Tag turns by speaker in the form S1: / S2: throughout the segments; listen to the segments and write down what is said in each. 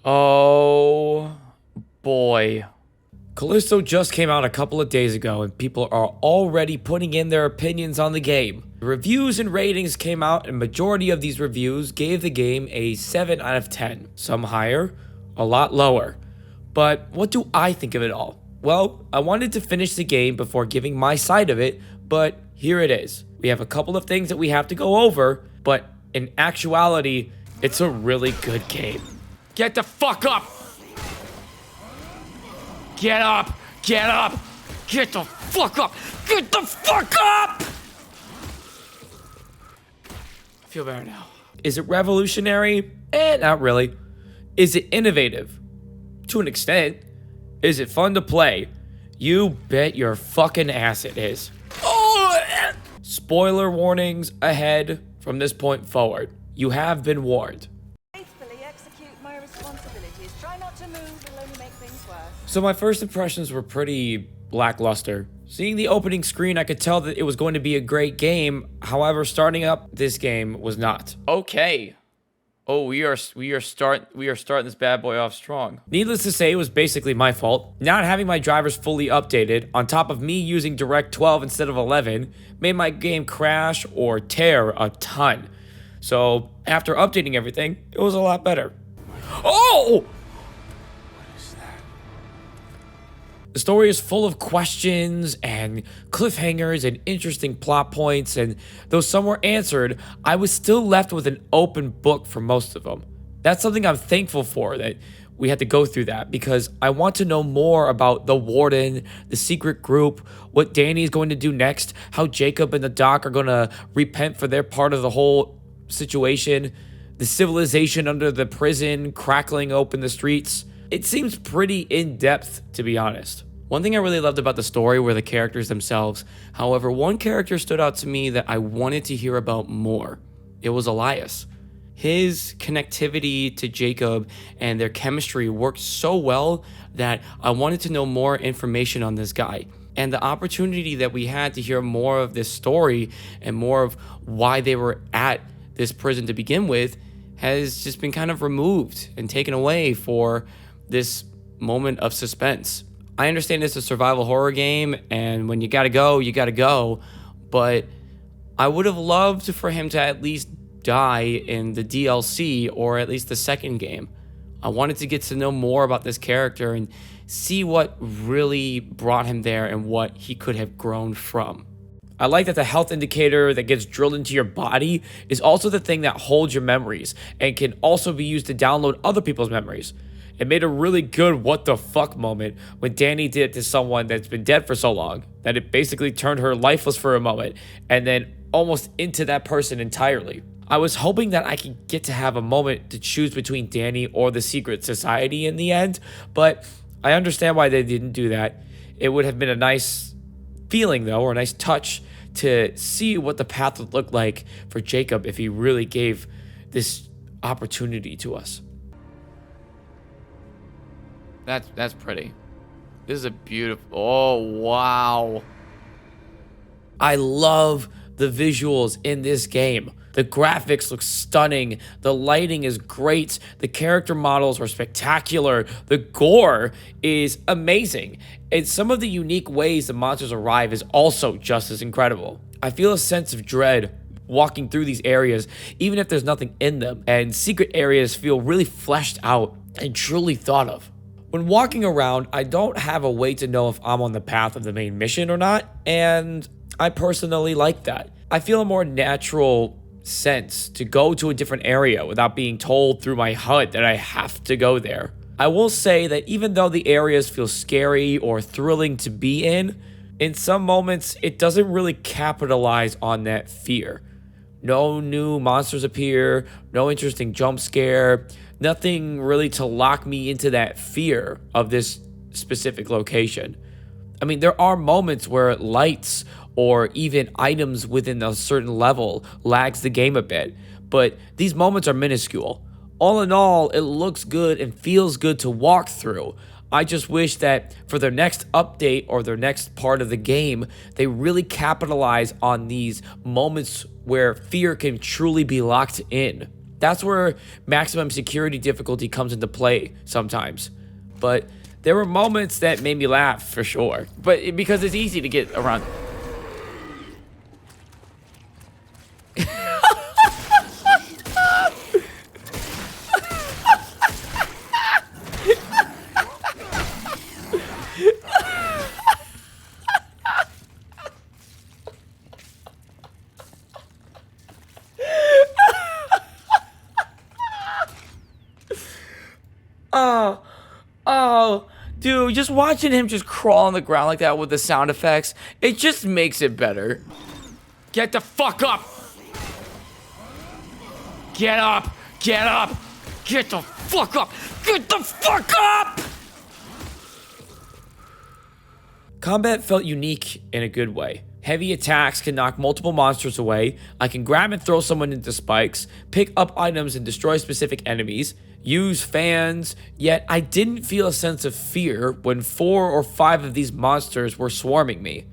S1: Oh boy. Callisto just came out a couple of days ago and people are already putting in their opinions on the game. The reviews and ratings came out and majority of these reviews gave the game a 7 out of 10. Some higher, a lot lower. But what do I think of it all? Well, I wanted to finish the game before giving my side of it, but here it is. We have a couple of things that we have to go over, but in actuality, it's a really good game. Get the fuck up! Get up! Get up! Get the fuck up! Get the fuck up! I feel better now. Is it revolutionary? Not really. Is it innovative? To an extent. Is it fun to play? You bet your fucking ass it is. Oh! Spoiler warnings ahead from this point forward. You have been warned.
S2: My responsibilities. Try not to move, it'll only make things worse.
S1: So my first impressions were pretty lackluster. Seeing the opening screen, I could tell that it was going to be a great game. However, starting up this game was not. Okay. Oh, we are starting this bad boy off strong. Needless to say, it was basically my fault. Not having my drivers fully updated, on top of me using Direct 12 instead of 11, made my game crash or tear a ton. So after updating everything, it was a lot better. Oh! What is that? The story is full of questions and cliffhangers and interesting plot points, and though some were answered, I was still left with an open book for most of them. That's something I'm thankful for, that we had to go through that, because I want to know more about the Warden, the secret group, what Danny is going to do next, how Jacob and the Doc are going to repent for their part of the whole situation, the civilization under the prison crackling open the streets. It seems pretty in-depth, to be honest. One thing I really loved about the story were the characters themselves. However, one character stood out to me that I wanted to hear about more. It was Elias. His connectivity to Jacob and their chemistry worked so well that I wanted to know more information on this guy. And the opportunity that we had to hear more of this story and more of why they were at this prison to begin with has just been kind of removed and taken away for this moment of suspense. I understand it's a survival horror game, and when you gotta go, but I would have loved for him to at least die in the DLC or at least the second game. I wanted to get to know more about this character and see what really brought him there and what he could have grown from. I like that the health indicator that gets drilled into your body is also the thing that holds your memories and can also be used to download other people's memories. It made a really good what the fuck moment when Danny did it to someone that's been dead for so long that it basically turned her lifeless for a moment and then almost into that person entirely. I was hoping that I could get to have a moment to choose between Danny or the secret society in the end, but I understand why they didn't do that. It would have been a nice feeling though, or a nice touch to see what the path would look like for Jacob if he really gave this opportunity to us. That's pretty. This is a beautiful, oh wow. I love the visuals in this game. The graphics look stunning. The lighting is great. The character models are spectacular. The gore is amazing. And some of the unique ways the monsters arrive is also just as incredible. I feel a sense of dread walking through these areas, even if there's nothing in them. And secret areas feel really fleshed out and truly thought of. When walking around, I don't have a way to know if I'm on the path of the main mission or not. And I personally like that. I feel a more natural sense to go to a different area without being told through my HUD that I have to go there. I will say that even though the areas feel scary or thrilling to be in some moments it doesn't really capitalize on that fear. No new monsters appear, no interesting jump scare, nothing really to lock me into that fear of this specific location. I mean, there are moments where lights or even items within a certain level lags the game a bit, but these moments are minuscule. All in all, it looks good and feels good to walk through. I just wish that for their next update or their next part of the game, they really capitalize on these moments where fear can truly be locked in. That's where maximum security difficulty comes into play sometimes. But there were moments that made me laugh for sure. But because it's easy to get around. Oh, dude, just watching him just crawl on the ground like that with the sound effects, it just makes it better. Get the fuck up! Get up! Get up! Get the fuck up! Get the fuck up! Combat felt unique in a good way. Heavy attacks can knock multiple monsters away. I can grab and throw someone into spikes, pick up items and destroy specific enemies, use fans, yet I didn't feel a sense of fear when 4 or 5 of these monsters were swarming me.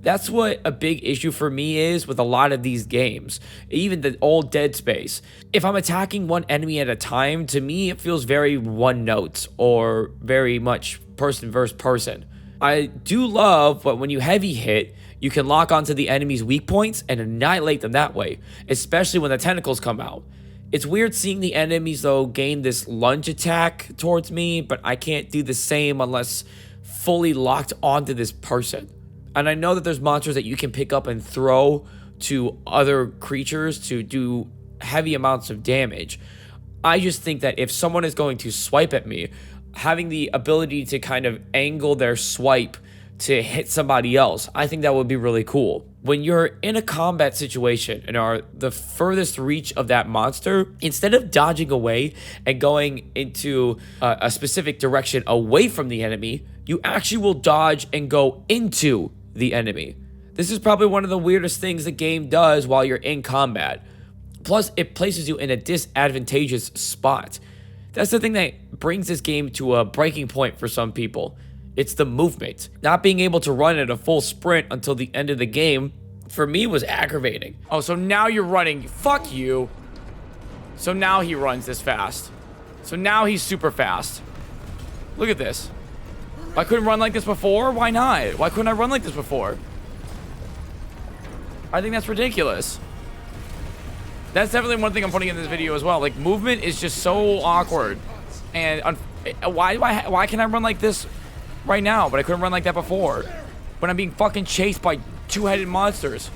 S1: That's what a big issue for me is with a lot of these games, even the old Dead Space. If I'm attacking one enemy at a time, to me it feels very one note or very much person versus person. I do love, but when you heavy hit, you can lock onto the enemy's weak points and annihilate them that way, especially when the tentacles come out. It's weird seeing the enemies, though, gain this lunge attack towards me, but I can't do the same unless fully locked onto this person. And I know that there's monsters that you can pick up and throw to other creatures to do heavy amounts of damage. I just think that if someone is going to swipe at me, having the ability to kind of angle their swipe to hit somebody else, I think that would be really cool. When you're in a combat situation and are the furthest reach of that monster, instead of dodging away and going into a specific direction away from the enemy, you actually will dodge and go into the enemy. This is probably one of the weirdest things the game does while you're in combat. Plus, it places you in a disadvantageous spot. That's the thing that brings this game to a breaking point for some people. It's the movement. Not being able to run at a full sprint until the end of the game, for me, was aggravating. Oh, so now you're running. Fuck you. So now he runs this fast. So now he's super fast. Look at this. I couldn't run like this before? Why not? Why couldn't I run like this before? I think that's ridiculous. That's definitely one thing I'm putting in this video as well. Like, movement is just so awkward. And why can I run like this right now, but I couldn't run like that before? When I'm being fucking chased by two-headed monsters.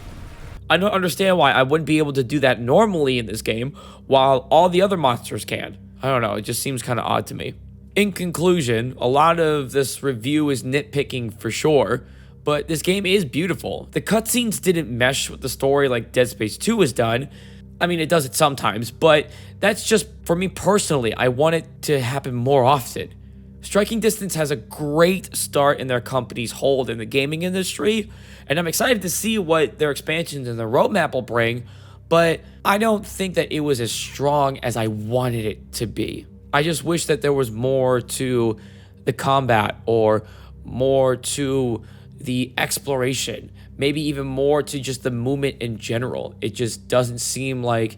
S1: I don't understand why I wouldn't be able to do that normally in this game while all the other monsters can. I don't know, it just seems kind of odd to me. In conclusion, a lot of this review is nitpicking for sure, but this game is beautiful. The cutscenes didn't mesh with the story like Dead Space 2 has done. I mean, it does it sometimes, but that's just, for me personally, I want it to happen more often. Striking Distance has a great start in their company's hold in the gaming industry, and I'm excited to see what their expansions and their roadmap will bring, but I don't think that it was as strong as I wanted it to be. I just wish that there was more to the combat or more to the exploration, maybe even more to just the movement in general. It just doesn't seem like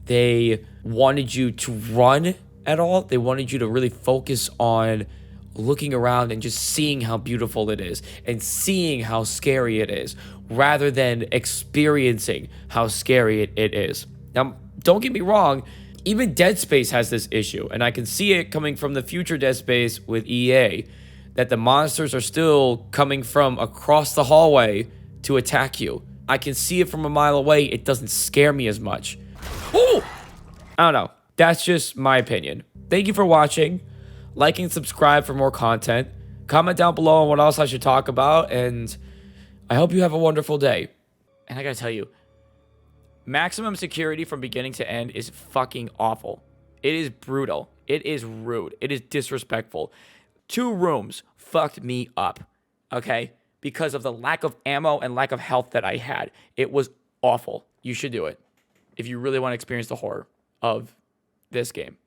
S1: they wanted you to run at all. They wanted you to really focus on looking around and just seeing how beautiful it is and seeing how scary it is rather than experiencing how scary it is. Now, don't get me wrong, even Dead Space has this issue, and I can see it coming from the future Dead Space with EA, that the monsters are still coming from across the hallway to attack you. I can see it from a mile away. It doesn't scare me as much. Oh! I don't know. That's just my opinion. Thank you for watching. Like and subscribe for more content. Comment down below on what else I should talk about, and I hope you have a wonderful day. And I gotta tell you, maximum security from beginning to end is fucking awful. It is brutal. It is rude. It is disrespectful. 2 rooms fucked me up, okay? Because of the lack of ammo and lack of health that I had. It was awful. You should do it if you really want to experience the horror of this game.